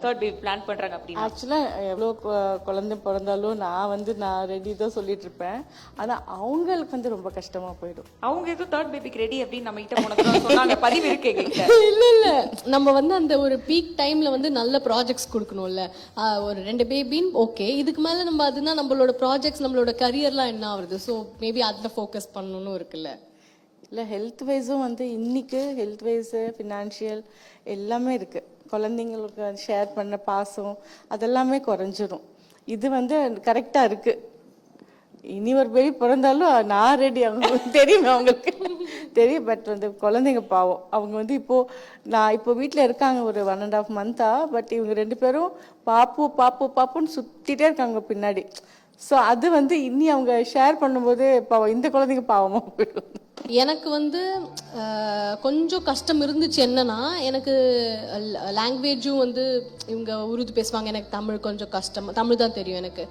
Third baby plan பண்றாங்க அப்படின்னா? ஆக்சுவலாக எவ்வளோ குழந்தை பிறந்தாலும் நான் ரெடி தான் சொல்லிட்டு இருப்பேன். ஆனால் அவங்களுக்கு வந்து ரொம்ப கஷ்டமாக போயிடும். அவங்க ஏதோ தேர்ட் பேபிக்கு ரெடி அப்படின்னு நம்ம கிட்ட போனதுல சொன்னாங்க. பதிவு இருக்கு எங்ககிட்ட. இல்ல நம்ம வந்து அந்த ஒரு பீக் டைம்ல வந்து நல்ல ப்ராஜெக்ட்ஸ் கொடுக்கணும்ல. ஒரு 2 பேபின்னு ஓகே, இதுக்கு மேல நம்ம அதுனா நம்மளோட ப்ராஜெக்ட்ஸ் நம்மளோட கரியர்லாம் என்ன ஆகுது. ஸோ மேபி அதில் ஃபோக்கஸ் பண்ணணும்னு இருக்குல்ல. இல்லை ஹெல்த் வைஸும் வந்து இன்னைக்கு ஹெல்த் வைஸு ஃபினான்ஷியல் எல்லாமே இருக்குது. குழந்தைங்களுக்கு ஷேர் பண்ண பாசம் அதெல்லாமே குறைஞ்சிரும். இது வந்து கரெக்டாக இருக்குது. இனி ஒரு பேபி பிறந்தாலும் நான் ரெடி. அவங்களுக்கு தெரியும், அவங்களுக்கு தெரியும். பட் வந்து குழந்தைங்க பாவம். அவங்க வந்து நான் இப்போ வீட்டில் இருக்காங்க ஒரு 1.5 மந்த்தா. பட் இவங்க 2 பேரும் பாப்புன்னு சுற்றிட்டே இருக்காங்க பின்னாடி. ஸோ அது வந்து இனி அவங்க ஷேர் பண்ணும்போது பாவம் இந்த குழந்தைங்க பாவமாக போயிடும். எனக்கு வந்து கொஞ்சம் கஷ்டம் இருந்துச்சு. என்னன்னா எனக்கு லாங்குவேஜும் வந்து இவங்க உருது பேசுவாங்க, எனக்கு தமிழ் கொஞ்சம் கஷ்டம். தமிழ் தான் தெரியும் எனக்கு.